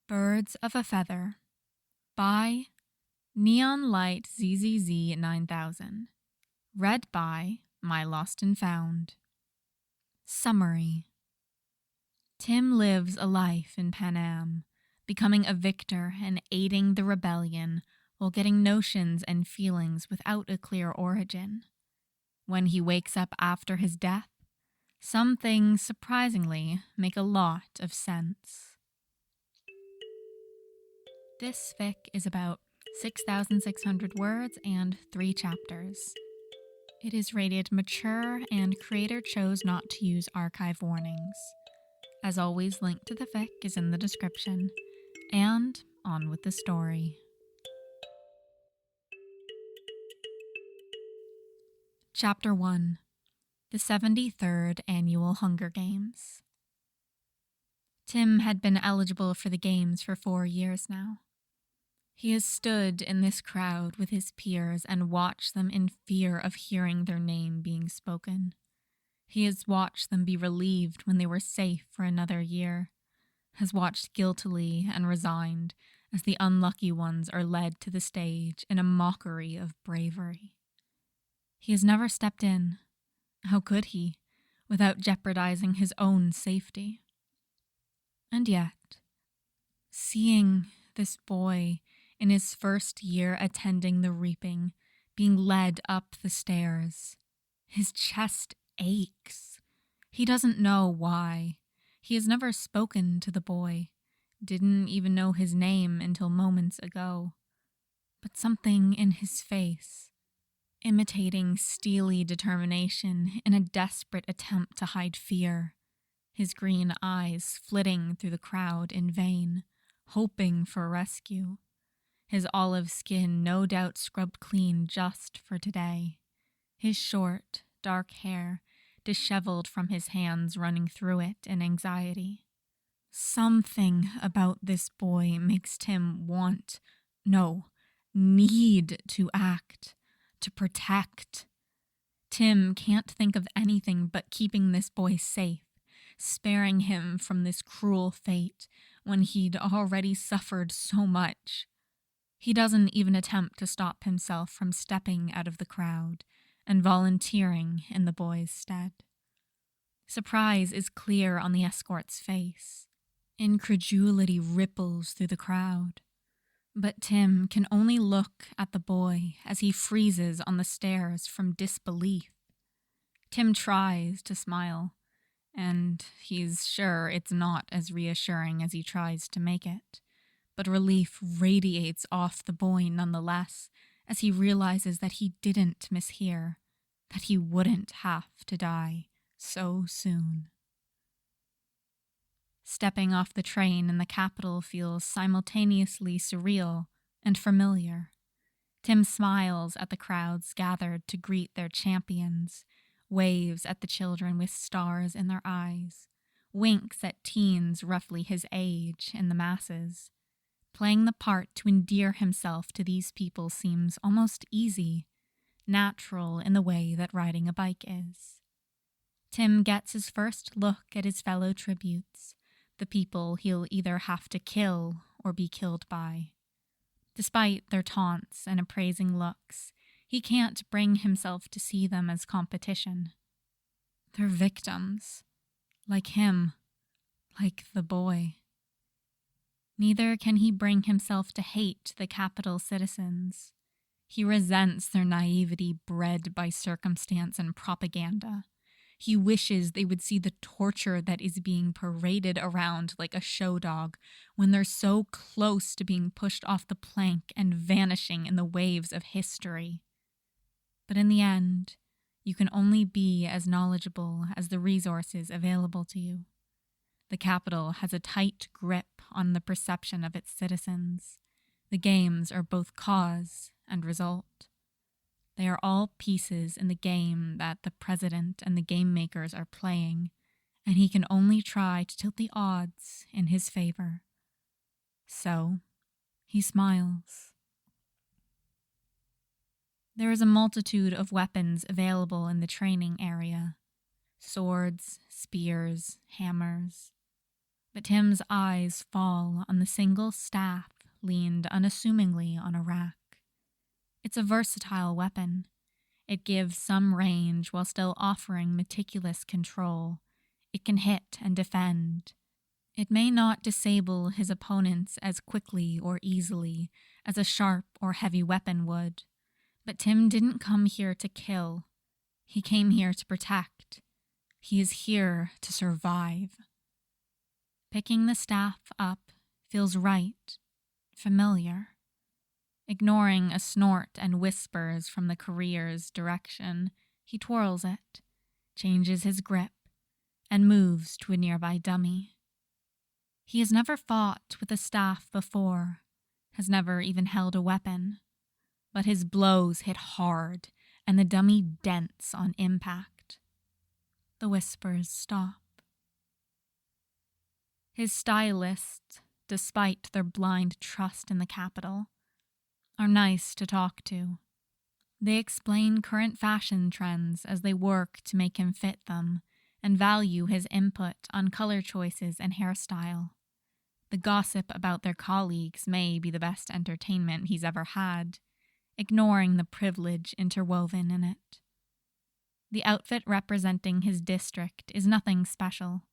Birds of a Feather by Neon Light ZZZ 9000. Read by My Lost and Found. Summary. Tim lives a life in Panem, becoming a victor and aiding the rebellion while getting notions and feelings without a clear origin. When he wakes up after his death, some things surprisingly make a lot of sense. This fic is about 6,600 words and 3 chapters. It is rated mature and creator chose not to use archive warnings. As always, link to the fic is in the description. And on with the story. Chapter 1. The 73rd Annual Hunger Games. Tim had been eligible for the games for 4 years now. He has stood in this crowd with his peers and watched them in fear of hearing their name being spoken. He has watched them be relieved when they were safe for another year, has watched guiltily and resigned as the unlucky ones are led to the stage in a mockery of bravery. He has never stepped in. How could he, without jeopardizing his own safety? And yet, seeing this boy in his first year attending the reaping, being led up the stairs, his chest aches. He doesn't know why. He has never spoken to the boy, didn't even know his name until moments ago. But something in his face, imitating steely determination in a desperate attempt to hide fear, his green eyes flitting through the crowd in vain, hoping for rescue. His olive skin no doubt scrubbed clean just for today. His short, dark hair disheveled from his hands running through it in anxiety. Something about this boy makes Tim need to act, to protect. Tim can't think of anything but keeping this boy safe, sparing him from this cruel fate when he'd already suffered so much. He doesn't even attempt to stop himself from stepping out of the crowd and volunteering in the boy's stead. Surprise is clear on the escort's face. Incredulity ripples through the crowd. But Tim can only look at the boy as he freezes on the stairs from disbelief. Tim tries to smile, and he's sure it's not as reassuring as he tries to make it. But relief radiates off the boy nonetheless as he realizes that he didn't mishear, that he wouldn't have to die so soon. Stepping off the train in the capital feels simultaneously surreal and familiar. Tim smiles at the crowds gathered to greet their champions, waves at the children with stars in their eyes, winks at teens roughly his age in the masses. Playing the part to endear himself to these people seems almost easy, natural in the way that riding a bike is. Tim gets his first look at his fellow tributes, the people he'll either have to kill or be killed by. Despite their taunts and appraising looks, he can't bring himself to see them as competition. They're victims, like him, like the boy. Neither can he bring himself to hate the capital citizens. He resents their naivety bred by circumstance and propaganda. He wishes they would see the torture that is being paraded around like a show dog when they're so close to being pushed off the plank and vanishing in the waves of history. But in the end, you can only be as knowledgeable as the resources available to you. The capital has a tight grip on the perception of its citizens. The games are both cause and result. They are all pieces in the game that the president and the game makers are playing, and he can only try to tilt the odds in his favor. So, he smiles. There is a multitude of weapons available in the training area. Swords, spears, hammers. but Tim's eyes fall on the single staff leaned unassumingly on a rack. It's a versatile weapon. It gives some range while still offering meticulous control. It can hit and defend. It may not disable his opponents as quickly or easily as a sharp or heavy weapon would, but Tim didn't come here to kill. He came here to protect. He is here to survive. Picking the staff up feels right, familiar. Ignoring a snort and whispers from the courier's direction, he twirls it, changes his grip, and moves to a nearby dummy. He has never fought with a staff before, has never even held a weapon, but his blows hit hard, and the dummy dents on impact. The whispers stop. His stylists, despite their blind trust in the capital, are nice to talk to. They explain current fashion trends as they work to make him fit them, and value his input on color choices and hairstyle. The gossip about their colleagues may be the best entertainment he's ever had, ignoring the privilege interwoven in it. The outfit representing his district is nothing special.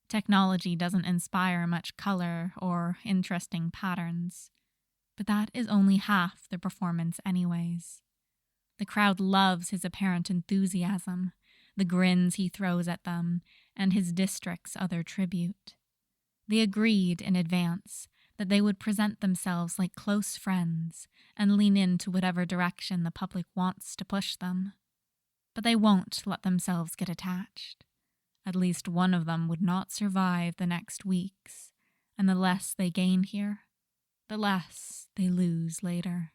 Technology doesn't inspire much color or interesting patterns, but that is only half the performance anyways. The crowd loves his apparent enthusiasm, the grins he throws at them, and his district's other tribute. They agreed in advance that they would present themselves like close friends and lean into whatever direction the public wants to push them. But they won't let themselves get attached. At least one of them would not survive the next weeks, and the less they gain here, the less they lose later.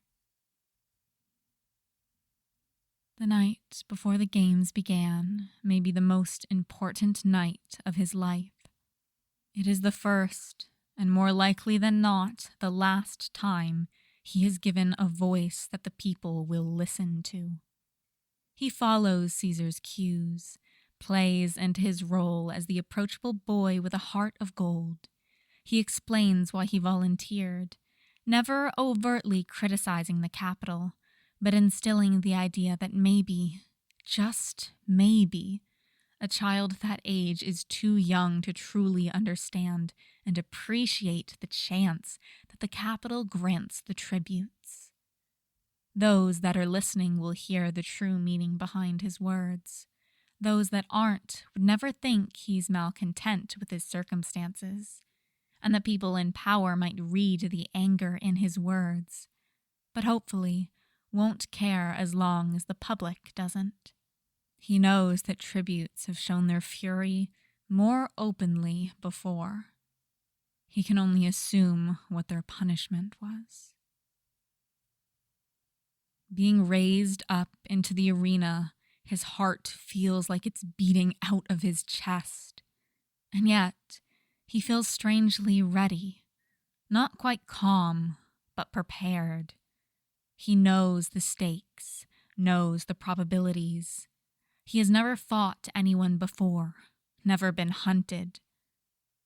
The night before the games began may be the most important night of his life. It is the first, and more likely than not, the last time he is given a voice that the people will listen to. He follows Caesar's cues, plays into his role as the approachable boy with a heart of gold. He explains why he volunteered, never overtly criticizing the capital, but instilling the idea that maybe, just maybe, a child that age is too young to truly understand and appreciate the chance that the capital grants the tributes. Those that are listening will hear the true meaning behind his words. Those that aren't would never think he's malcontent with his circumstances, and the people in power might read the anger in his words, but hopefully won't care as long as the public doesn't. He knows that tributes have shown their fury more openly before. He can only assume what their punishment was. Being raised up into the arena, his heart feels like it's beating out of his chest. And yet, he feels strangely ready, not quite calm, but prepared. He knows the stakes, knows the probabilities. He has never fought anyone before, never been hunted.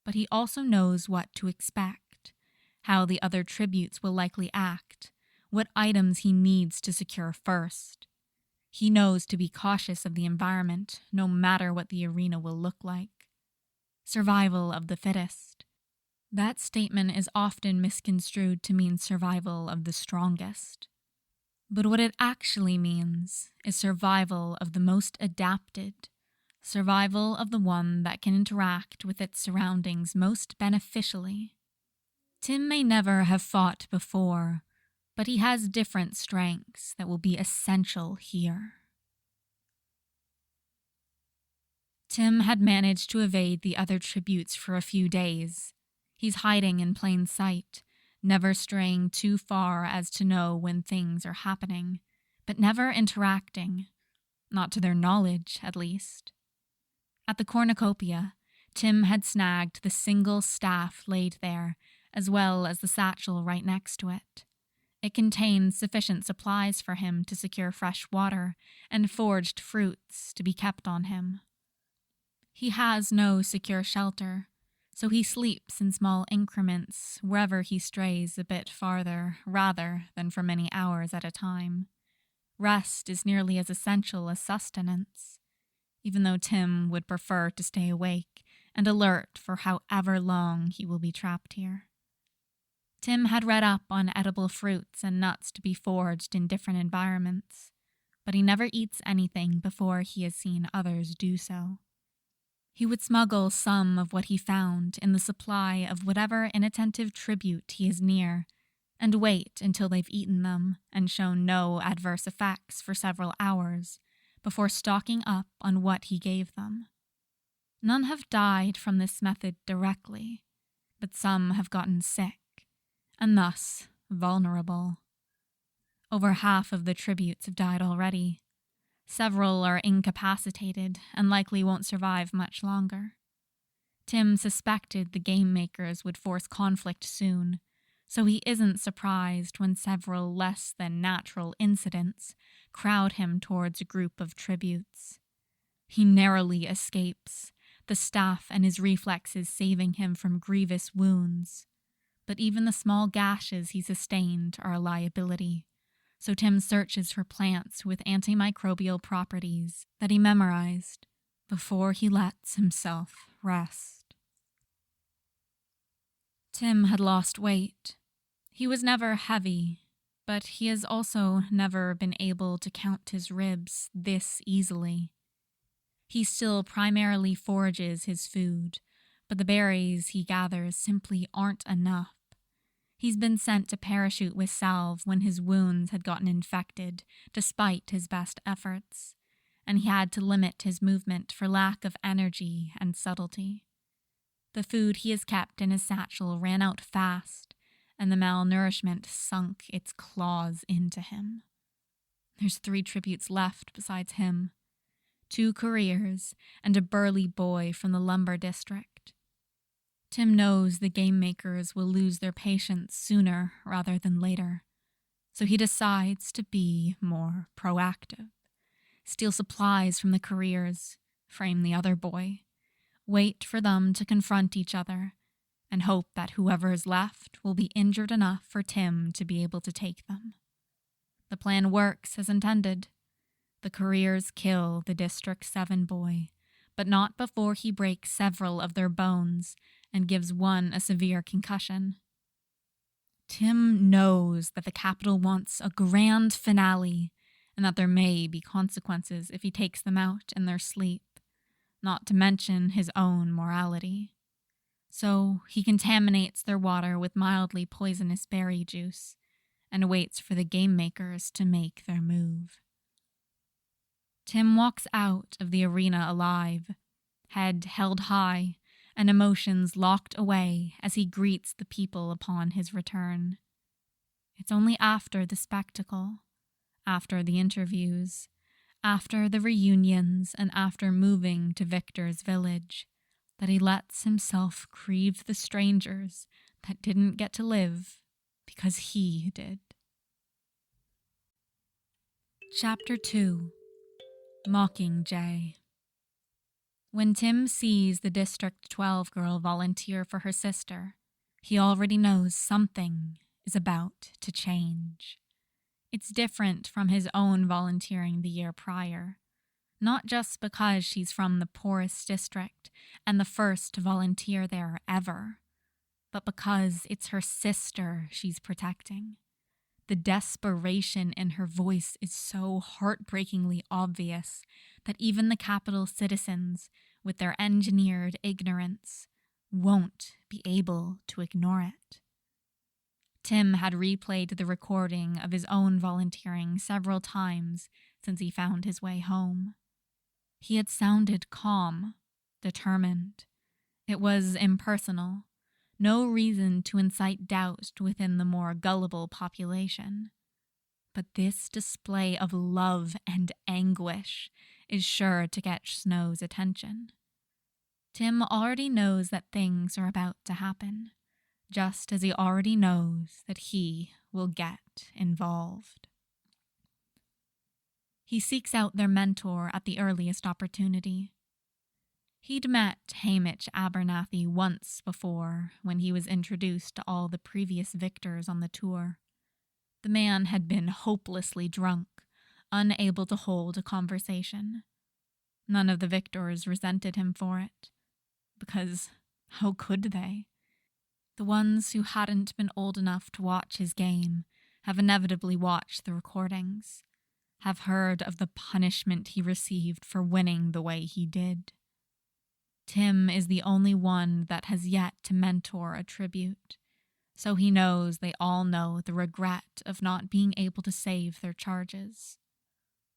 But he also knows what to expect, how the other tributes will likely act, what items he needs to secure first. He knows to be cautious of the environment, no matter what the arena will look like. Survival of the fittest. That statement is often misconstrued to mean survival of the strongest. But what it actually means is survival of the most adapted, survival of the one that can interact with its surroundings most beneficially. Tim may never have fought before, but he has different strengths that will be essential here. Tim had managed to evade the other tributes for a few days. He's hiding in plain sight, never straying too far as to know when things are happening, but never interacting, not to their knowledge, at least. At the cornucopia, Tim had snagged the single staff laid there, as well as the satchel right next to it. It contained sufficient supplies for him to secure fresh water and foraged fruits to be kept on him. He has no secure shelter, So he sleeps in small increments wherever he strays a bit farther, rather than for many hours at a time. Rest is nearly as essential as sustenance, even though Tim would prefer to stay awake and alert for however long he will be trapped here. Tim had read up on edible fruits and nuts to be foraged in different environments, but he never eats anything before he has seen others do so. He would smuggle some of what he found in the supply of whatever inattentive tribute he is near, and wait until they've eaten them and shown no adverse effects for several hours before stocking up on what he gave them. None have died from this method directly, but some have gotten sick, and thus vulnerable. Over half of the tributes have died already. Several are incapacitated and likely won't survive much longer. Tim suspected the game makers would force conflict soon, so he isn't surprised when several less than natural incidents crowd him towards a group of tributes. He narrowly escapes, the staff and his reflexes saving him from grievous wounds. But even the small gashes he sustained are a liability, so Tim searches for plants with antimicrobial properties that he memorized before he lets himself rest. Tim had lost weight. He was never heavy, but he has also never been able to count his ribs this easily. He still primarily forages his food, but the berries he gathers simply aren't enough. He's been sent to parachute with salve when his wounds had gotten infected, despite his best efforts, and he had to limit his movement for lack of energy and subtlety. The food he has kept in his satchel ran out fast, and the malnourishment sunk its claws into him. There's 3 tributes left besides him, 2 careers and a burly boy from the lumber district. Tim knows the game makers will lose their patience sooner rather than later, so he decides to be more proactive. Steal supplies from the careers, frame the other boy, wait for them to confront each other, and hope that whoever is left will be injured enough for Tim to be able to take them. The plan works as intended. The careers kill the District 7 boy, but not before he breaks several of their bones and gives one a severe concussion. Tim knows that the Capitol wants a grand finale and that there may be consequences if he takes them out in their sleep, not to mention his own morality. So he contaminates their water with mildly poisonous berry juice and waits for the game makers to make their move. Tim walks out of the arena alive, head held high, and emotions locked away as he greets the people upon his return. It's only after the spectacle, after the interviews, after the reunions, and after moving to Victor's village, that he lets himself grieve the strangers that didn't get to live because he did. Chapter 2. Mockingjay. When Tim sees the District 12 girl volunteer for her sister, he already knows something is about to change. It's different from his own volunteering the year prior, not just because she's from the poorest district and the first to volunteer there ever, but because it's her sister she's protecting. The desperation in her voice is so heartbreakingly obvious that even the Capitol citizens, with their engineered ignorance, won't be able to ignore it. Tim had replayed the recording of his own volunteering several times since he found his way home. He had sounded calm, determined. It was impersonal. No reason to incite doubt within the more gullible population. But this display of love and anguish is sure to catch Snow's attention. Tim already knows that things are about to happen, just as he already knows that he will get involved. He seeks out their mentor at the earliest opportunity. He'd met Hamish Abernathy once before when he was introduced to all the previous victors on the tour. The man had been hopelessly drunk, unable to hold a conversation. None of the victors resented him for it, because how could they? The ones who hadn't been old enough to watch his game have inevitably watched the recordings, have heard of the punishment he received for winning the way he did. Tim is the only one that has yet to mentor a tribute, so he knows they all know the regret of not being able to save their charges.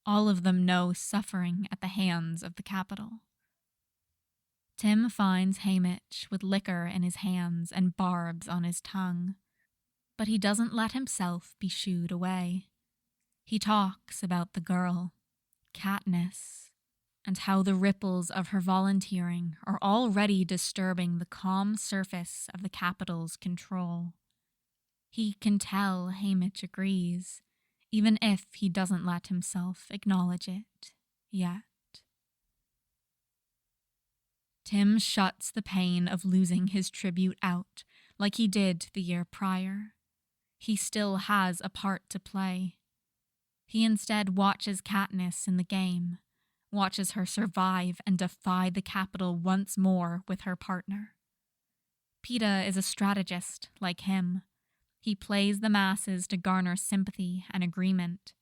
All of them know suffering at the hands of the Capitol. Tim finds Hamish with liquor in his hands and barbs on his tongue, but he doesn't let himself be shooed away. He talks about the girl, Katniss, and how the ripples of her volunteering are already disturbing the calm surface of the Capitol's control. He can tell Hamish agrees, even if he doesn't let himself acknowledge it yet. Tim shuts the pain of losing his tribute out like he did the year prior. He still has a part to play. He instead watches Katniss in the game, watches her survive and defy the Capitol once more with her partner. Peeta is a strategist like him. He plays the masses to garner sympathy and agreement.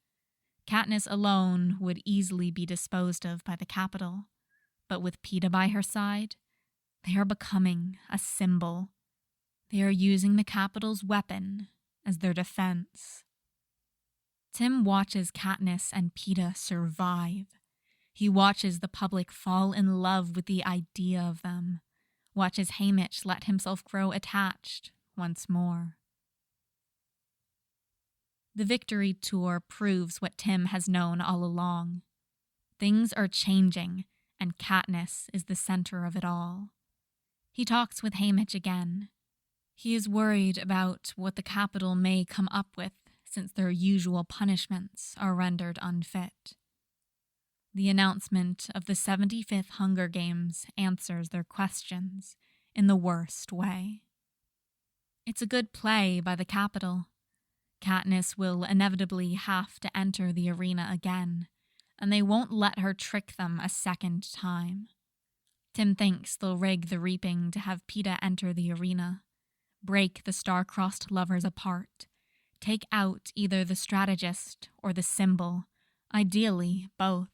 Katniss alone would easily be disposed of by the Capitol, but with Peeta by her side, they are becoming a symbol. They are using the Capitol's weapon as their defense. Tim watches Katniss and Peeta survive. He watches the public fall in love with the idea of them, watches Hamish let himself grow attached once more. The Victory Tour proves what Tim has known all along. Things are changing, and Katniss is the center of it all. He talks with Hamish again. He is worried about what the Capitol may come up with since their usual punishments are rendered unfit. The announcement of the 75th Hunger Games answers their questions in the worst way. It's a good play by the Capitol. Katniss will inevitably have to enter the arena again, and they won't let her trick them a second time. Tim thinks they'll rig the reaping to have Peeta enter the arena, break the star-crossed lovers apart, take out either the strategist or the symbol, ideally both.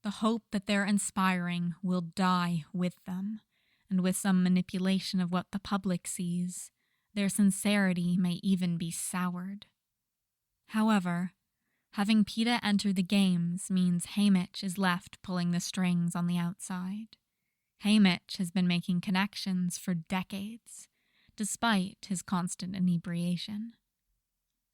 The hope that they're inspiring will die with them, and with some manipulation of what the public sees, their sincerity may even be soured. However, having Peeta enter the games means Hamish is left pulling the strings on the outside. Hamish has been making connections for decades, despite his constant inebriation.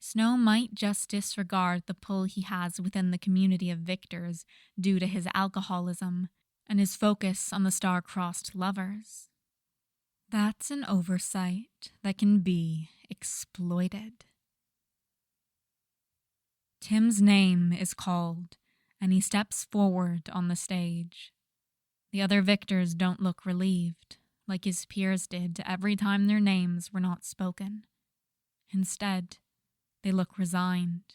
Snow might just disregard the pull he has within the community of victors due to his alcoholism and his focus on the star-crossed lovers. That's an oversight that can be exploited. Tim's name is called, and he steps forward on the stage. The other victors don't look relieved, like his peers did every time their names were not spoken. Instead, they look resigned.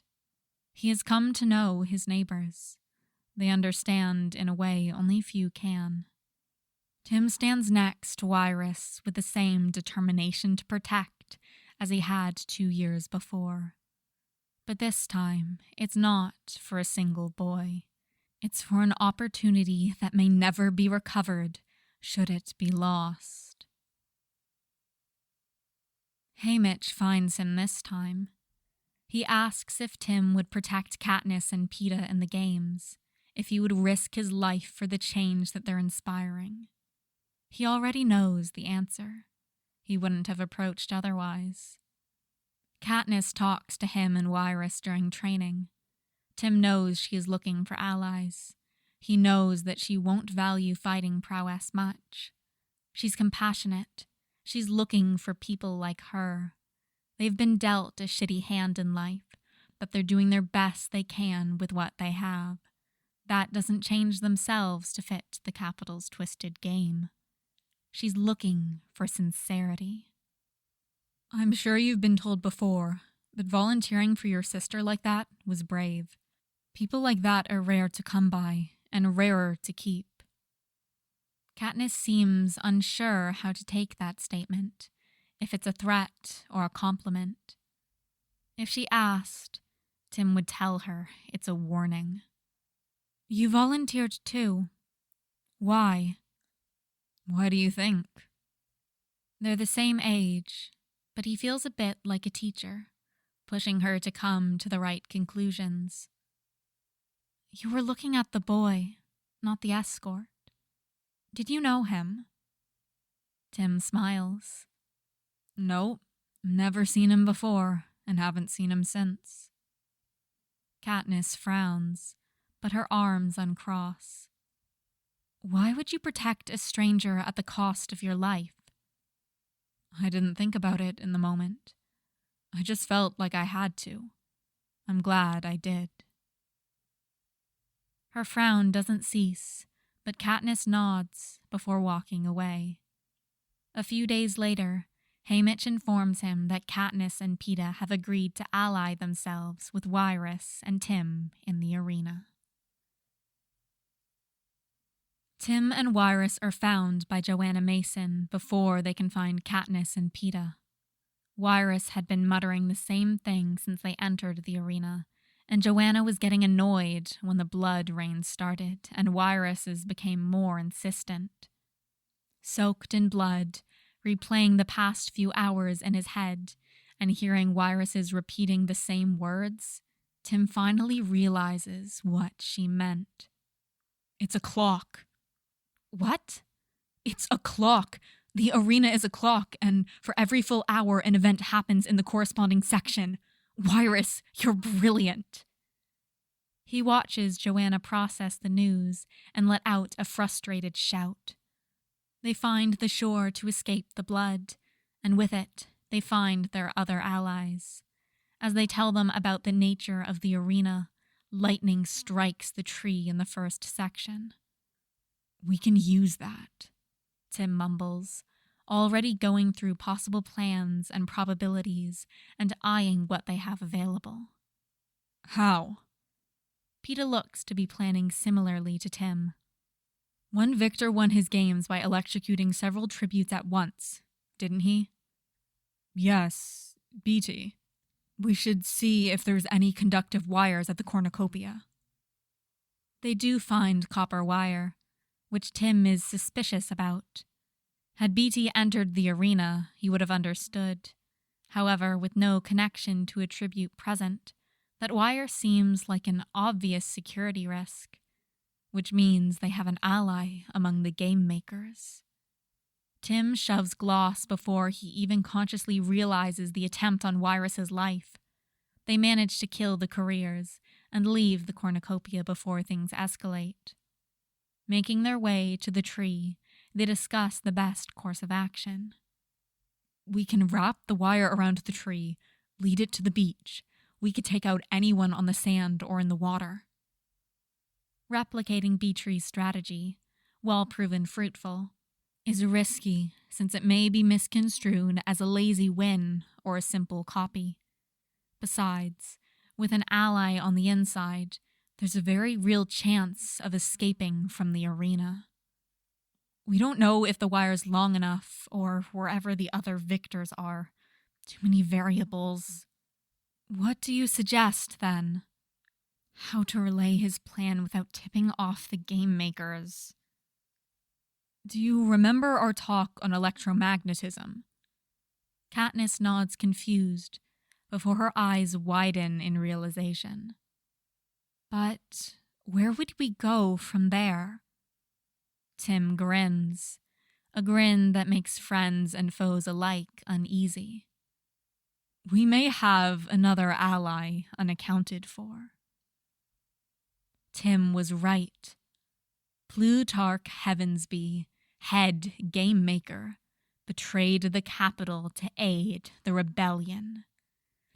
He has come to know his neighbors. They understand in a way only few can. Tim stands next to Iris with the same determination to protect as he had 2 years before. But this time, it's not for a single boy. It's for an opportunity that may never be recovered should it be lost. Hamish finds him this time. He asks if Tim would protect Katniss and Peeta in the games, if he would risk his life for the change that they're inspiring. He already knows the answer. He wouldn't have approached otherwise. Katniss talks to him and Iris during training. Tim knows she is looking for allies. He knows that she won't value fighting prowess much. She's compassionate. She's looking for people like her. They've been dealt a shitty hand in life, but they're doing their best they can with what they have. that doesn't change themselves to fit the Capitol's twisted game. She's looking for sincerity. I'm sure you've been told before, but volunteering for your sister like that was brave. People like that are rare to come by, and rarer to keep. Katniss seems unsure how to take that statement, if it's a threat or a compliment. If she asked, Tim would tell her it's a warning. You volunteered too. Why? Why do you think? They're the same age, but he feels a bit like a teacher, pushing her to come to the right conclusions. You were looking at the boy, not the escort. Did you know him? Tim smiles. Nope, never seen him before, and haven't seen him since. Katniss frowns, but her arms uncross. Why would you protect a stranger at the cost of your life? I didn't think about it in the moment. I just felt like I had to. I'm glad I did. Her frown doesn't cease, but Katniss nods before walking away. A few days later, Haymitch informs him that Katniss and Peeta have agreed to ally themselves with Wyrus and Tim in the arena. Tim and Wyrus are found by Joanna Mason before they can find Katniss and Peeta. Wyrus had been muttering the same thing since they entered the arena, and Joanna was getting annoyed when the blood rain started and Wyrus's became more insistent. Soaked in blood, replaying the past few hours in his head, and hearing Wyrus's repeating the same words, Tim finally realizes what she meant. It's a clock. What? It's a clock. The arena is a clock, and for every full hour an event happens in the corresponding section. Wyrus, you're brilliant. He watches Joanna process the news and let out a frustrated shout. They find the shore to escape the blood, and with it, they find their other allies. As they tell them about the nature of the arena, lightning strikes the tree in the first section. We can use that, Tim mumbles, already going through possible plans and probabilities and eyeing what they have available. How? Peeta looks to be planning similarly to Tim. One victor won his games by electrocuting several tributes at once, didn't he? Yes, BT. We should see if there's any conductive wires at the cornucopia. They do find copper wire, which Tim is suspicious about. Had BT entered the arena, he would have understood. However, with no connection to a tribute present, that wire seems like an obvious security risk, which means they have an ally among the game makers. Tim shoves Gloss before he even consciously realizes the attempt on Wyrus's life. They manage to kill the couriers and leave the cornucopia before things escalate. Making their way to the tree, they discuss the best course of action. We can wrap the wire around the tree, lead it to the beach. We could take out anyone on the sand or in the water. Replicating Beatree's strategy, while proven fruitful, is risky since it may be misconstrued as a lazy win or a simple copy. Besides, with an ally on the inside, there's a very real chance of escaping from the arena. We don't know if the wire's long enough or wherever the other victors are. Too many variables. What do you suggest, then? How to relay his plan without tipping off the game makers. Do you remember our talk on electromagnetism? Katniss nods confused, before her eyes widen in realization. But where would we go from there? Tim grins, a grin that makes friends and foes alike uneasy. We may have another ally unaccounted for. Tim was right. Plutarch Heavensby, head game maker, betrayed the Capitol to aid the rebellion.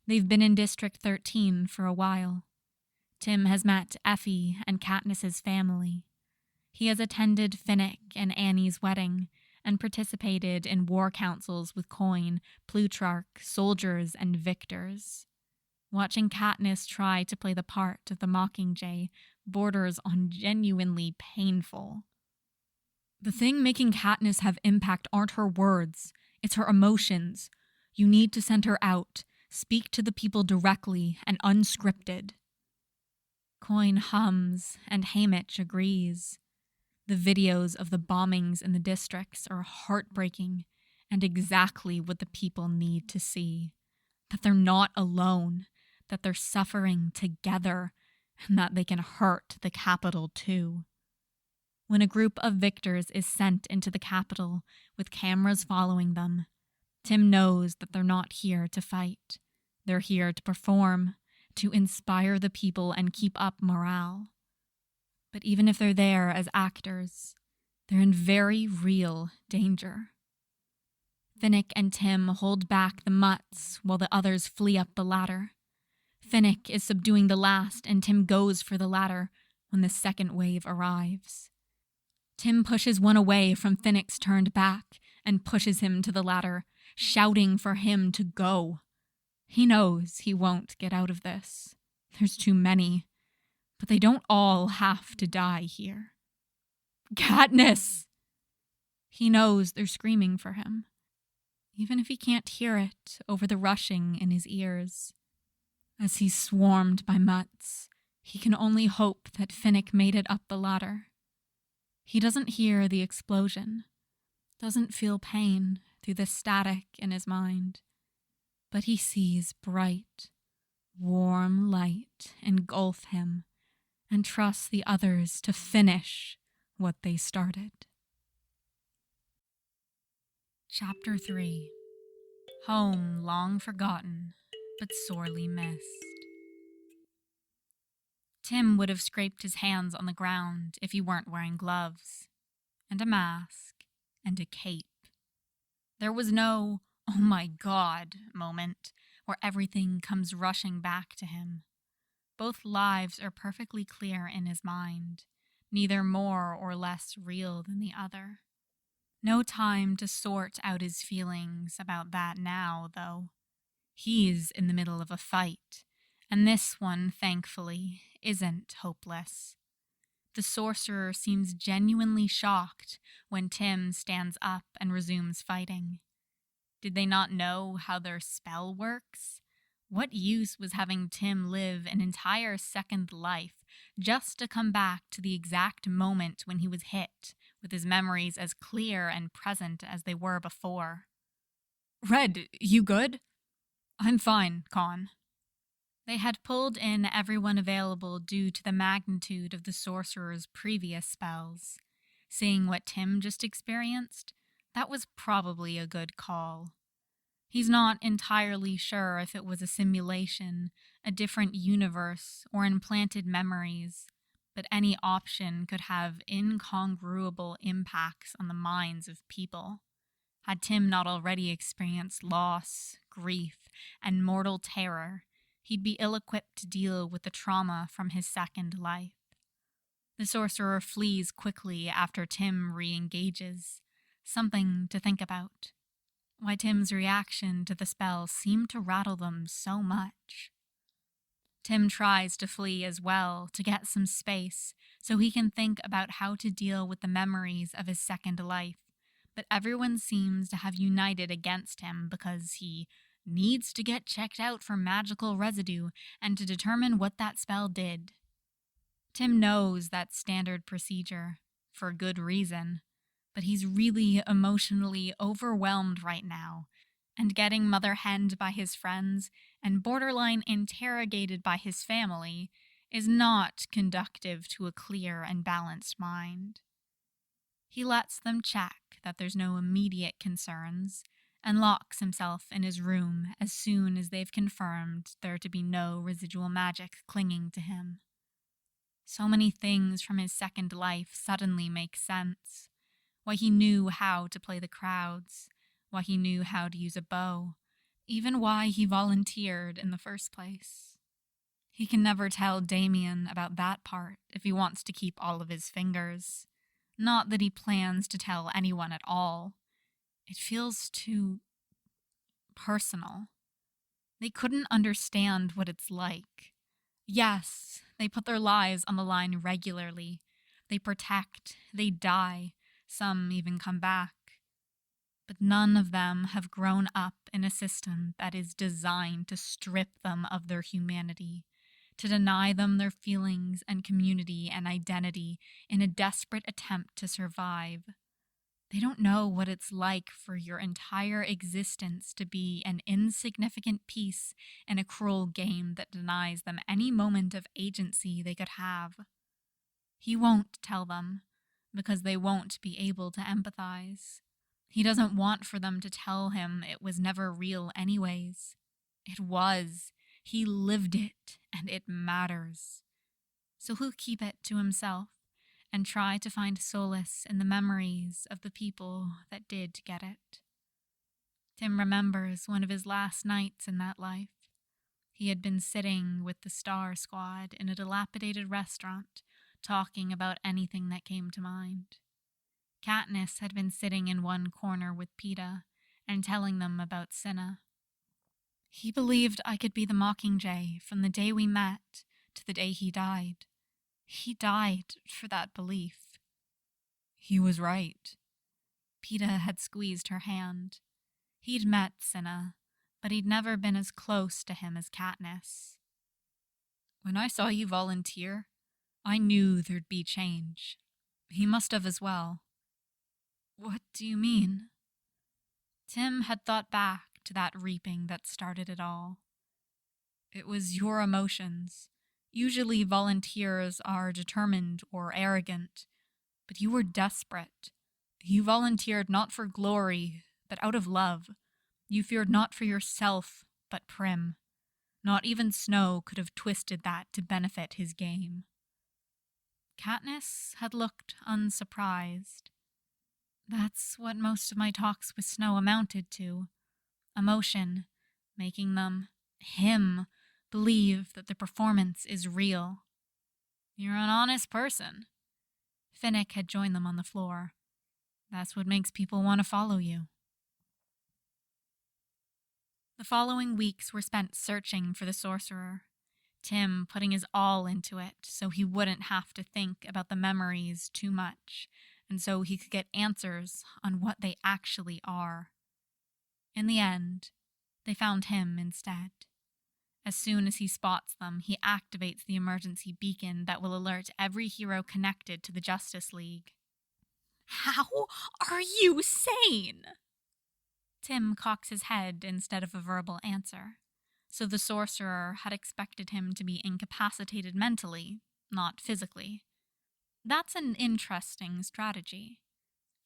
They've been in District 13 for a while. Tim has met Effie and Katniss's family. He has attended Finnick and Annie's wedding and participated in war councils with Coin, Plutarch, soldiers, and victors. Watching Katniss try to play the part of the Mockingjay borders on genuinely painful. The thing making Katniss have impact aren't her words, it's her emotions. You need to send her out, speak to the people directly and unscripted. Coin hums, and Haymitch agrees. The videos of the bombings in the districts are heartbreaking and exactly what the people need to see. That they're not alone, that they're suffering together, and that they can hurt the capital too. When a group of victors is sent into the capital with cameras following them, Tim knows that they're not here to fight. They're here to perform, to inspire the people and keep up morale. But even if they're there as actors, they're in very real danger. Finnick and Tim hold back the mutts while the others flee up the ladder. Finnick is subduing the last and Tim goes for the ladder when the second wave arrives. Tim pushes one away from Finnick's turned back and pushes him to the ladder, shouting for him to go. He knows he won't get out of this. There's too many. But they don't all have to die here. Katniss! He knows they're screaming for him, even if he can't hear it over the rushing in his ears. As he's swarmed by mutts, he can only hope that Finnick made it up the ladder. He doesn't hear the explosion, doesn't feel pain through the static in his mind, but he sees bright, warm light engulf him and trusts the others to finish what they started. Chapter 3. Home long forgotten, but sorely missed. Tim would have scraped his hands on the ground if he weren't wearing gloves, and a mask, and a cape. There was no, oh my God, moment where everything comes rushing back to him. Both lives are perfectly clear in his mind, neither more or less real than the other. No time to sort out his feelings about that now, though. He's in the middle of a fight, and this one, thankfully, isn't hopeless. The sorcerer seems genuinely shocked when Tim stands up and resumes fighting. Did they not know how their spell works? What use was having Tim live an entire second life just to come back to the exact moment when he was hit, with his memories as clear and present as they were before? Red, you good? I'm fine, Con. They had pulled in everyone available due to the magnitude of the sorcerer's previous spells. Seeing what Tim just experienced, that was probably a good call. He's not entirely sure if it was a simulation, a different universe, or implanted memories, but any option could have incongruable impacts on the minds of people. Had Tim not already experienced loss, grief, and mortal terror, he'd be ill-equipped to deal with the trauma from his second life. The sorcerer flees quickly after Tim re-engages, something to think about. Why Tim's reaction to the spell seemed to rattle them so much. Tim tries to flee as well, to get some space, so he can think about how to deal with the memories of his second life, but everyone seems to have united against him because he needs to get checked out for magical residue and to determine what that spell did. Tim knows that standard procedure, for good reason, but he's really emotionally overwhelmed right now, and getting mother-henned by his friends and borderline interrogated by his family is not conducive to a clear and balanced mind. He lets them check that there's no immediate concerns and locks himself in his room as soon as they've confirmed there to be no residual magic clinging to him. So many things from his second life suddenly make sense. Why he knew how to play the crowds, why he knew how to use a bow, even why he volunteered in the first place. He can never tell Damien about that part if he wants to keep all of his fingers. Not that he plans to tell anyone at all. It feels too personal. They couldn't understand what it's like. Yes, they put their lives on the line regularly. They protect, they die, some even come back. But none of them have grown up in a system that is designed to strip them of their humanity, to deny them their feelings and community and identity in a desperate attempt to survive. They don't know what it's like for your entire existence to be an insignificant piece in a cruel game that denies them any moment of agency they could have. He won't tell them, because they won't be able to empathize. He doesn't want for them to tell him it was never real anyways. It was. He lived it, and it matters. So he'll keep it to himself and try to find solace in the memories of the people that did get it. Tim remembers one of his last nights in that life. He had been sitting with the Star Squad in a dilapidated restaurant, talking about anything that came to mind. Katniss had been sitting in one corner with PETA and telling them about Cinna. He believed I could be the Mockingjay from the day we met to the day he died. He died for that belief. He was right. PETA had squeezed her hand. He'd met Cinna, but he'd never been as close to him as Katniss. When I saw you volunteer, I knew there'd be change. He must have as well. What do you mean? Tim had thought back to that reaping that started it all. It was your emotions. Usually volunteers are determined or arrogant, but you were desperate. You volunteered not for glory, but out of love. You feared not for yourself, but Prim. Not even Snow could have twisted that to benefit his game. Katniss had looked unsurprised. That's what most of my talks with Snow amounted to. Emotion, making them, him, believe that the performance is real. You're an honest person. Finnick had joined them on the floor. That's what makes people want to follow you. The following weeks were spent searching for the sorcerer, Tim putting his all into it so he wouldn't have to think about the memories too much, and so he could get answers on what they actually are. In the end, they found him instead. As soon as he spots them, he activates the emergency beacon that will alert every hero connected to the Justice League. How are you sane? Tim cocks his head instead of a verbal answer, so the sorcerer had expected him to be incapacitated mentally, not physically. That's an interesting strategy.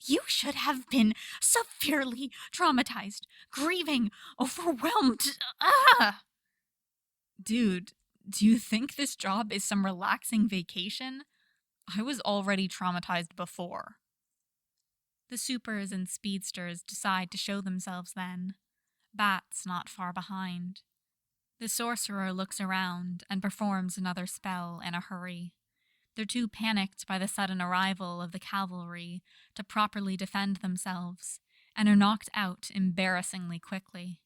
You should have been severely traumatized, grieving, overwhelmed. Dude, do you think this job is some relaxing vacation? I was already traumatized before. The supers and speedsters decide to show themselves then, bats not far behind. The sorcerer looks around and performs another spell in a hurry. They're too panicked by the sudden arrival of the cavalry to properly defend themselves, and are knocked out embarrassingly quickly.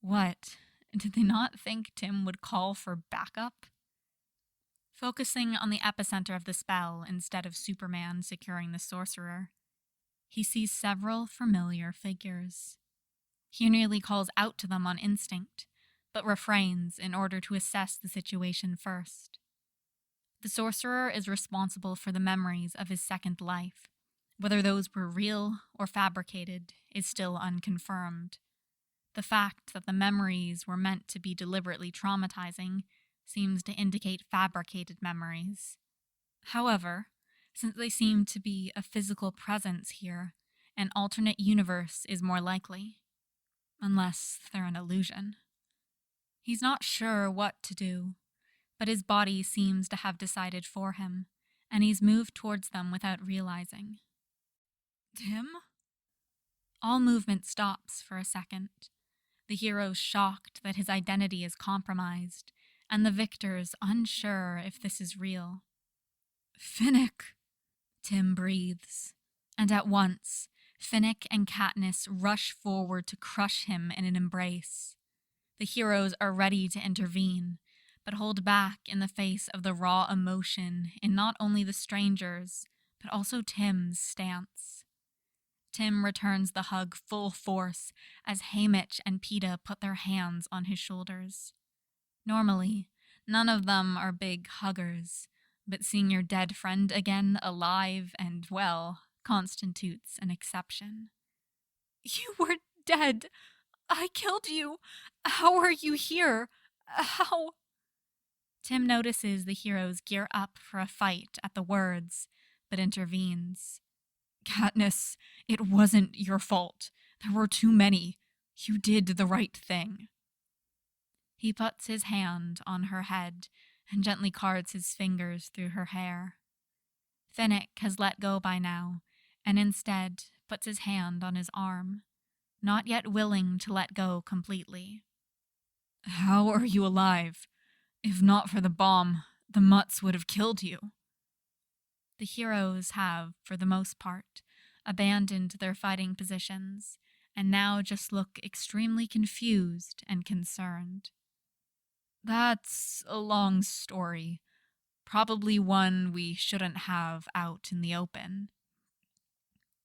What? Did they not think Tim would call for backup? Focusing on the epicenter of the spell instead of Superman securing the sorcerer, he sees several familiar figures. He nearly calls out to them on instinct, but refrains in order to assess the situation first. The sorcerer is responsible for the memories of his second life. Whether those were real or fabricated is still unconfirmed. The fact that the memories were meant to be deliberately traumatizing seems to indicate fabricated memories. However, since they seem to be a physical presence here, an alternate universe is more likely. Unless they're an illusion. He's not sure what to do, but his body seems to have decided for him, and he's moved towards them without realizing. Tim? All movement stops for a second. The hero's shocked that his identity is compromised, and the victors unsure if this is real. "Finnick," Tim breathes, and at once, Finnick and Katniss rush forward to crush him in an embrace. The heroes are ready to intervene, but hold back in the face of the raw emotion in not only the strangers, but also Tim's stance. Tim returns the hug full force as Haymitch and Peeta put their hands on his shoulders. Normally, none of them are big huggers, but seeing your dead friend again alive and well constitutes an exception. "You were dead. I killed you. How are you here? How?" Tim notices the heroes gear up for a fight at the words, but intervenes. "Katniss, it wasn't your fault. There were too many. You did the right thing." He puts his hand on her head and gently cards his fingers through her hair. Finnick has let go by now, and instead puts his hand on his arm, not yet willing to let go completely. "How are you alive? If not for the bomb, the mutts would have killed you." The heroes have, for the most part, abandoned their fighting positions, and now just look extremely confused and concerned. "That's a long story. Probably one we shouldn't have out in the open."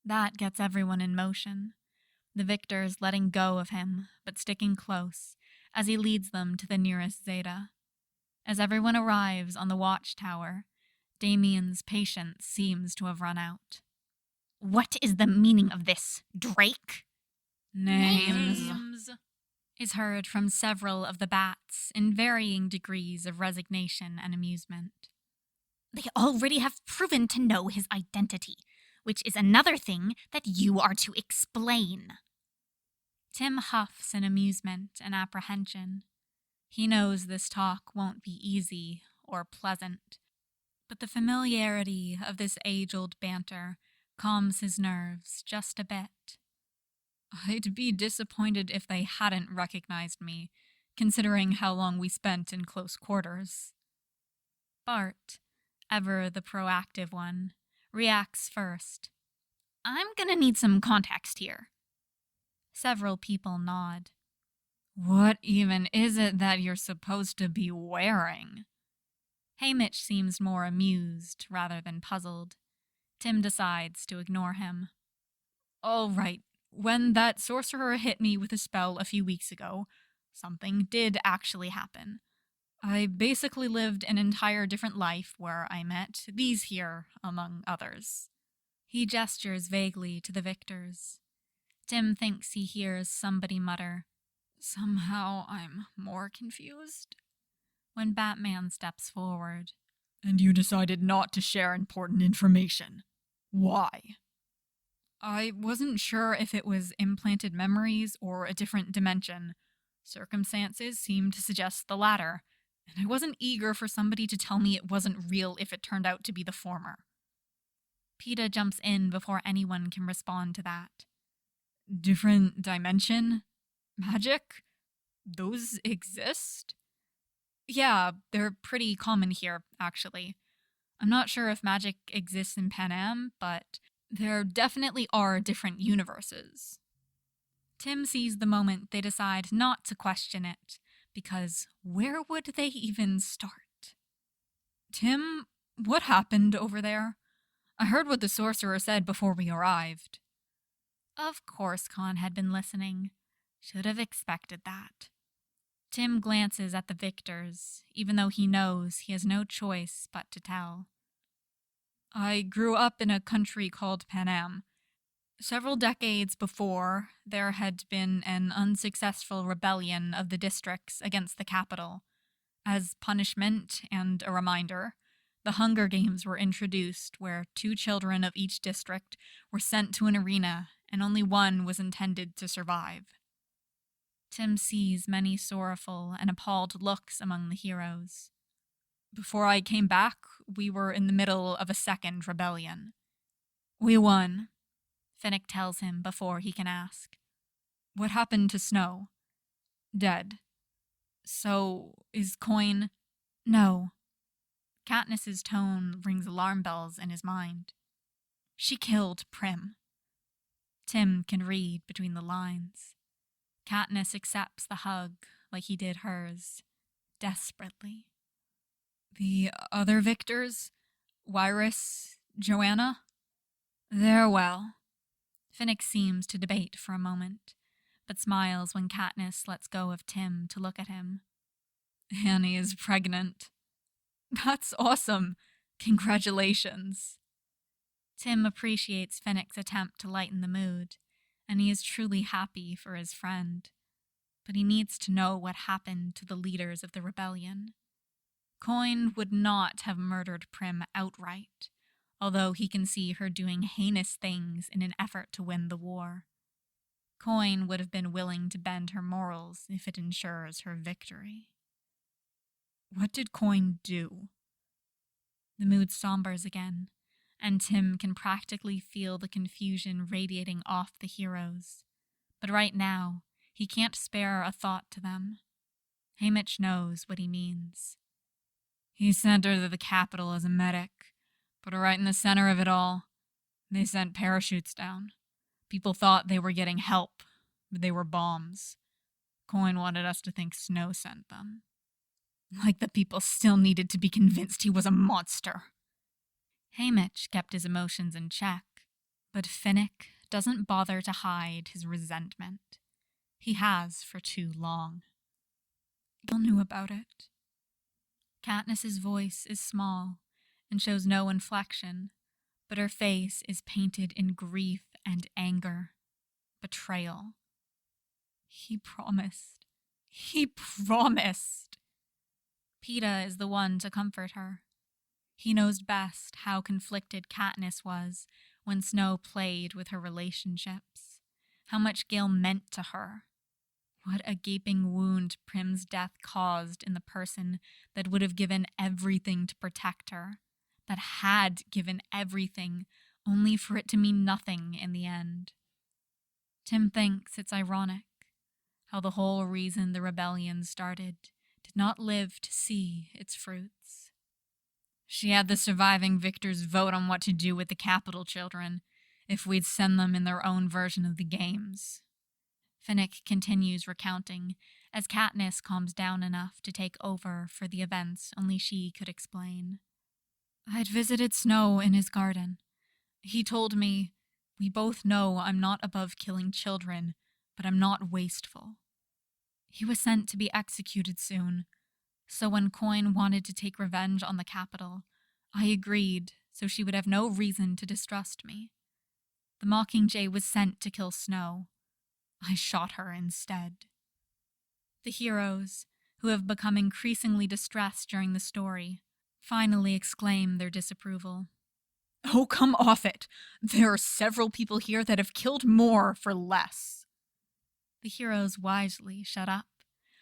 That gets everyone in motion, the victors letting go of him, but sticking close, as he leads them to the nearest Zeta. As everyone arrives on the watchtower, Damien's patience seems to have run out. "What is the meaning of this, Drake?" Names is heard from several of the bats in varying degrees of resignation and amusement. "They already have proven to know his identity, which is another thing that you are to explain." Tim huffs in amusement and apprehension. He knows this talk won't be easy or pleasant, but the familiarity of this age-old banter calms his nerves just a bit. "I'd be disappointed if they hadn't recognized me, considering how long we spent in close quarters." Bart, ever the proactive one, reacts first. "I'm gonna need some context here." Several people nod. "What even is it that you're supposed to be wearing?" Haymitch seems more amused rather than puzzled. Tim decides to ignore him. "All right. When that sorcerer hit me with a spell a few weeks ago, something did actually happen. I basically lived an entire different life where I met these here, among others." He gestures vaguely to the victors. Tim thinks he hears somebody mutter, "Somehow I'm more confused," when Batman steps forward. "And you decided not to share important information. Why?" "I wasn't sure if it was implanted memories or a different dimension. Circumstances seemed to suggest the latter, and I wasn't eager for somebody to tell me it wasn't real if it turned out to be the former." Peeta jumps in before anyone can respond to that. "Different dimension? Magic? Those exist?" "Yeah, they're pretty common here, actually. I'm not sure if magic exists in Panem, but there definitely are different universes." Tim sees the moment they decide not to question it, because where would they even start? "Tim, what happened over there? I heard what the sorcerer said before we arrived." Of course Khan had been listening. Should have expected that. Tim glances at the victors, even though he knows he has no choice but to tell. "I grew up in a country called Panem. Several decades before, there had been an unsuccessful rebellion of the districts against the capital. As punishment and a reminder, the Hunger Games were introduced, where 2 children of each district were sent to an arena, and only one was intended to survive." Tim sees many sorrowful and appalled looks among the heroes. "Before I came back, we were in the middle of a second rebellion. We won," Finnick tells him before he can ask. "What happened to Snow?" "Dead." "So, is Coin..." No. Katniss's tone rings alarm bells in his mind. She killed Prim. Tim can read between the lines. Katniss accepts the hug like he did hers, desperately. The other victors? Wyrus, Joanna? They're well. Finnick seems to debate for a moment, but smiles when Katniss lets go of Tim to look at him. Annie is pregnant. That's awesome. Congratulations. Tim appreciates Finnick's attempt to lighten the mood, and he is truly happy for his friend. But he needs to know what happened to the leaders of the rebellion. Coin would not have murdered Prim outright, although he can see her doing heinous things in an effort to win the war. Coin would have been willing to bend her morals if it ensures her victory. What did Coin do? The mood sombers again, and Tim can practically feel the confusion radiating off the heroes. But right now, he can't spare a thought to them. Haymitch knows what he means. He sent her to the capital as a medic, put her right in the center of it all. They sent parachutes down. People thought they were getting help, but they were bombs. Coin wanted us to think Snow sent them. Like the people still needed to be convinced he was a monster. Haymitch kept his emotions in check, but Finnick doesn't bother to hide his resentment. He has for too long. Gil knew about it. Katniss's voice is small and shows no inflection, but her face is painted in grief and anger, betrayal. He promised. He promised. Peeta is the one to comfort her. He knows best how conflicted Katniss was when Snow played with her relationships, how much Gil meant to her. What a gaping wound Prim's death caused in the person that would have given everything to protect her, that had given everything, only for it to mean nothing in the end. Tim thinks it's ironic how the whole reason the rebellion started did not live to see its fruits. She had the surviving victors vote on what to do with the capital children, if we'd send them in their own version of the games. Finnick continues recounting, as Katniss calms down enough to take over for the events only she could explain. I'd visited Snow in his garden. He told me, we both know I'm not above killing children, but I'm not wasteful. He was sent to be executed soon, so when Coin wanted to take revenge on the capital, I agreed so she would have no reason to distrust me. The Mockingjay was sent to kill Snow. I shot her instead. The heroes, who have become increasingly distressed during the story, finally exclaim their disapproval. Oh, come off it! There are several people here that have killed more for less. The heroes wisely shut up,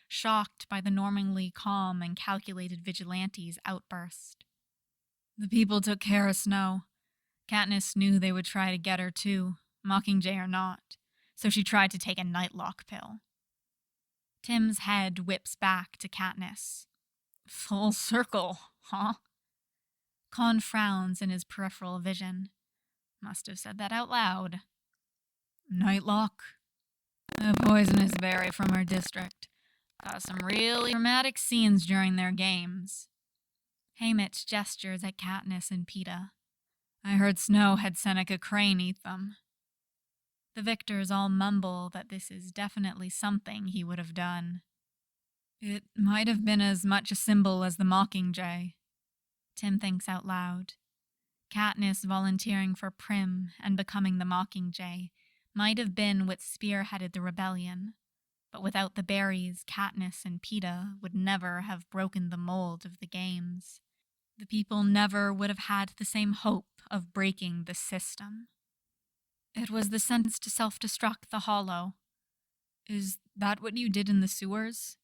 shocked by the normally calm and calculated vigilante's outburst. The people took care of Snow. Katniss knew they would try to get her too, Mockingjay or not, so she tried to take a nightlock pill. Tim's head whips back to Katniss. Full circle, huh? Con frowns in his peripheral vision. Must have said that out loud. Nightlock? A poisonous berry from our district. Caused some really dramatic scenes during their games. Haymitch gestures at Katniss and Peeta. I heard Snow had Seneca Crane eat them. The victors all mumble that this is definitely something he would have done. It might have been as much a symbol as the Mockingjay. Tim thinks out loud. Katniss volunteering for Prim and becoming the Mockingjay might have been what spearheaded the rebellion, but without the berries, Katniss and Peeta would never have broken the mold of the games. The people never would have had the same hope of breaking the system. It was the sentence to self-destruct the Hollow. Is that what you did in the sewers?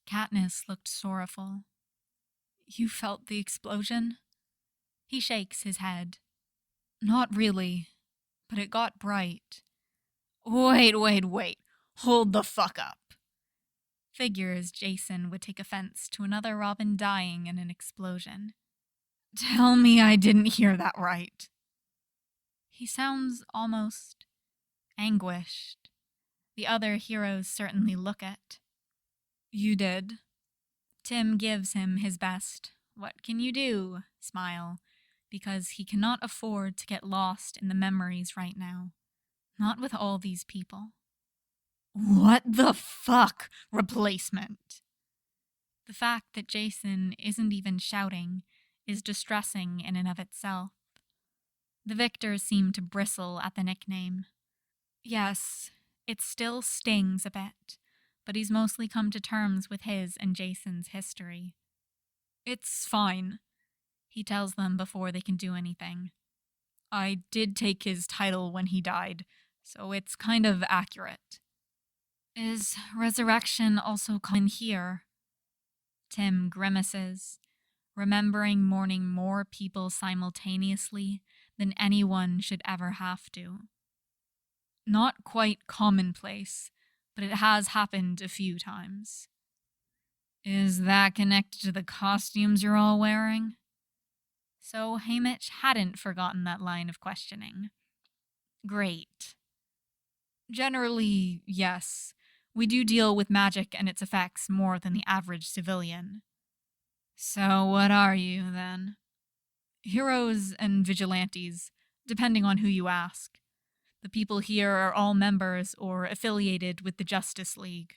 Katniss looked sorrowful. You felt the explosion? He shakes his head. Not really, but it got bright. Wait. Hold the fuck up. Figures Jason would take offense to another Robin dying in an explosion. Tell me I didn't hear that right. He sounds almost anguished. The other heroes certainly look it. You did. Tim gives him his best "what can you do" smile, because he cannot afford to get lost in the memories right now. Not with all these people. What the fuck, replacement? The fact that Jason isn't even shouting is distressing in and of itself. The victors seem to bristle at the nickname. Yes, it still stings a bit, but he's mostly come to terms with his and Jason's history. It's fine, he tells them before they can do anything. I did take his title when he died, so it's kind of accurate. Is resurrection also common here? Tim grimaces, remembering mourning more people simultaneously than anyone should ever have to. Not quite commonplace, but it has happened a few times. Is that connected to the costumes you're all wearing? So Haymitch hadn't forgotten that line of questioning. Great. Generally, yes. We do deal with magic and its effects more than the average civilian. So what are you, then? Heroes and vigilantes, depending on who you ask. The people here are all members or affiliated with the Justice League.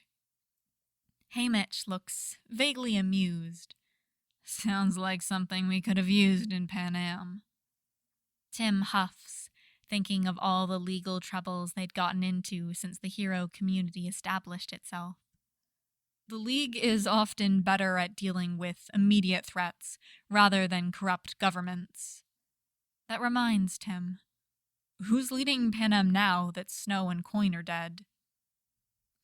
Haymitch looks vaguely amused. Sounds like something we could have used in Panem. Tim huffs, thinking of all the legal troubles they'd gotten into since the hero community established itself. The League is often better at dealing with immediate threats rather than corrupt governments. That reminds Tim. Who's leading Panem now that Snow and Coin are dead?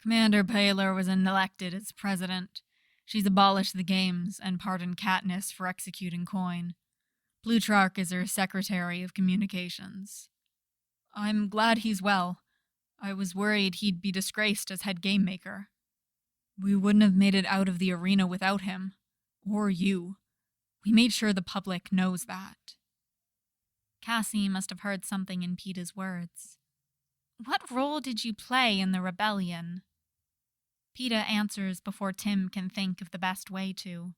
Commander Paler was elected as president. She's abolished the games and pardoned Katniss for executing Coin. Plutarch is her secretary of communications. I'm glad he's well. I was worried he'd be disgraced as head game maker. We wouldn't have made it out of the arena without him. Or you. We made sure the public knows that. Cassie must have heard something in Peeta's words. What role did you play in the rebellion? Peeta answers before Tim can think of the best way to.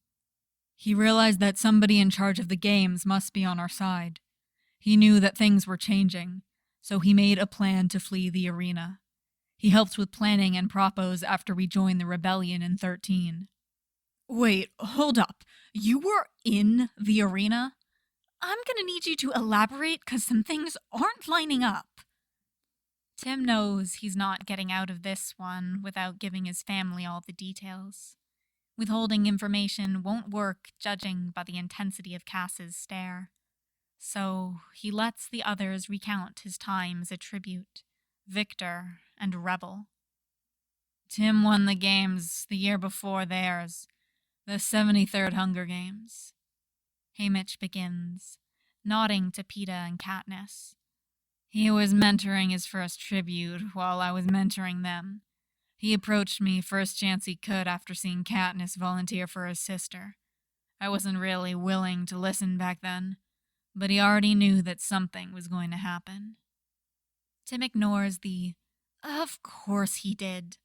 He realized that somebody in charge of the games must be on our side. He knew that things were changing, so he made a plan to flee the arena. He helped with planning and propos after we joined the rebellion in 13. Wait, hold up. You were in the arena? I'm gonna need you to elaborate because some things aren't lining up. Tim knows he's not getting out of this one without giving his family all the details. Withholding information won't work judging by the intensity of Cass's stare. So he lets the others recount his time as a tribute, victor, and rebel. Tim won the games the year before theirs, the 73rd Hunger Games. Haymitch begins, nodding to Peeta and Katniss. He was mentoring his first tribute while I was mentoring them. He approached me first chance he could after seeing Katniss volunteer for his sister. I wasn't really willing to listen back then, but he already knew that something was going to happen. Tim ignores the, "Of course he did."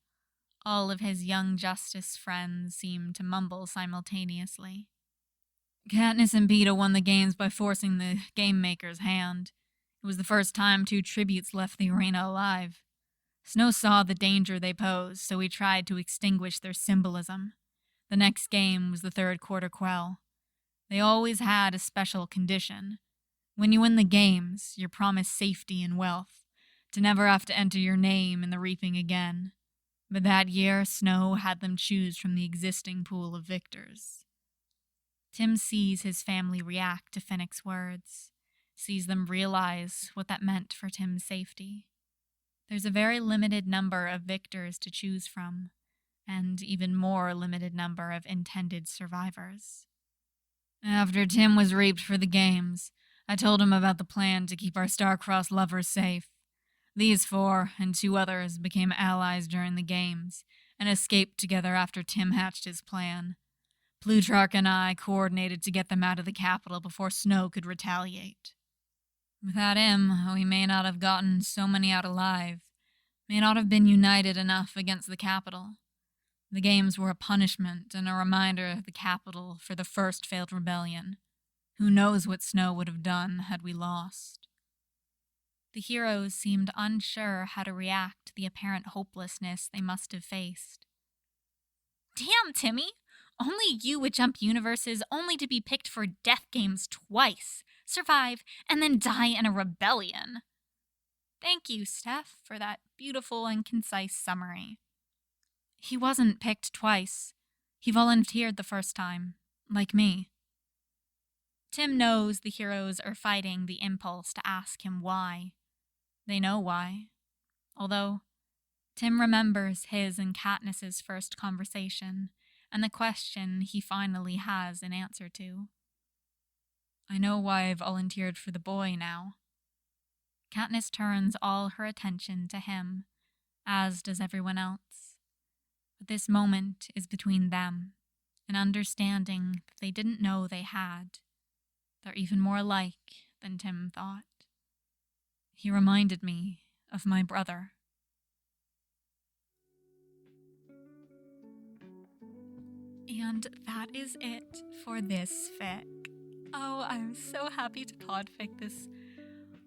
All of his young Justice friends seem to mumble simultaneously. Katniss and Peeta won the games by forcing the game maker's hand. It was the first time 2 tributes left the arena alive. Snow saw the danger they posed, so he tried to extinguish their symbolism. The next game was the 3rd quarter quell. They always had a special condition. When you win the games, you're promised safety and wealth, to never have to enter your name in the reaping again. But that year, Snow had them choose from the existing pool of victors. Tim sees his family react to Finnick's words, sees them realize what that meant for Tim's safety. There's a very limited number of victors to choose from, and even more limited number of intended survivors. After Tim was reaped for the games, I told him about the plan to keep our star-crossed lovers safe. These 4 and 2 others became allies during the games, and escaped together after Tim hatched his plan. Plutarch and I coordinated to get them out of the capital before Snow could retaliate. Without him, we may not have gotten so many out alive, may not have been united enough against the capital. The games were a punishment and a reminder of the capital for the first failed rebellion. Who knows what Snow would have done had we lost? The heroes seemed unsure how to react to the apparent hopelessness they must have faced. Damn, Timmy! Only you would jump universes only to be picked for death games twice, survive, and then die in a rebellion. Thank you, Steph, for that beautiful and concise summary. He wasn't picked twice. He volunteered the first time, like me. Tim knows the heroes are fighting the impulse to ask him why. They know why. Although, Tim remembers his and Katniss's first conversation, and the question he finally has an answer to. I know why I volunteered for the boy now. Katniss turns all her attention to him, as does everyone else. But this moment is between them, an understanding that they didn't know they had. They're even more alike than Tim thought. He reminded me of my brother. And that is it for this fic. Oh, I'm so happy to podfic this.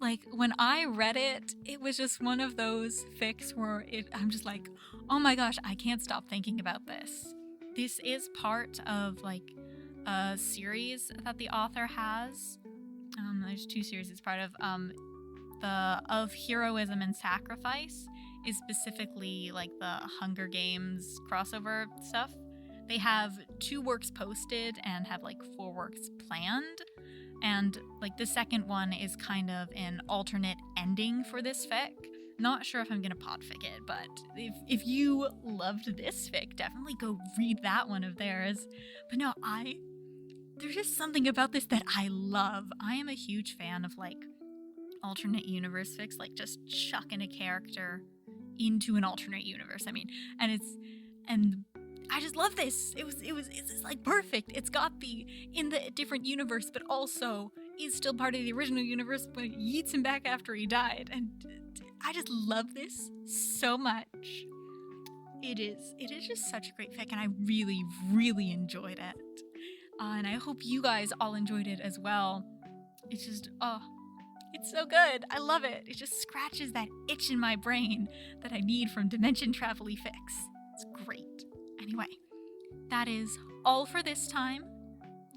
Like, when I read it, it was just one of those fics where I'm just like, oh my gosh, I can't stop thinking about this. This is part of, like, a series that the author has. There's 2 series it's part of. The Of Heroism and Sacrifice is specifically, like, the Hunger Games crossover stuff. They have 2 works posted and have, like, 4 works planned. And, like, the second one is kind of an alternate ending for this fic. Not sure if I'm gonna podfic it, but if you loved this fic, definitely go read that one of theirs. But no, there's just something about this that I love. I am a huge fan of, like, alternate universe fics, like just chucking a character into an alternate universe. I mean, and I just love this. It's like perfect. It's got the in the different universe, but also is still part of the original universe, but it yeets him back after he died. And I just love this so much. It is just such a great fic, and I really, really enjoyed it. And I hope you guys all enjoyed it as well. It's just, it's so good. I love it. It just scratches that itch in my brain that I need from dimension travel-y fics. It's great. Anyway, that is all for this time.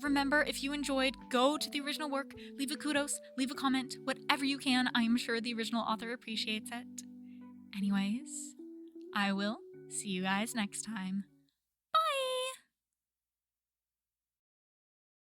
Remember, if you enjoyed, go to the original work, leave a kudos, leave a comment, whatever you can. I'm sure the original author appreciates it. Anyways, I will see you guys next time.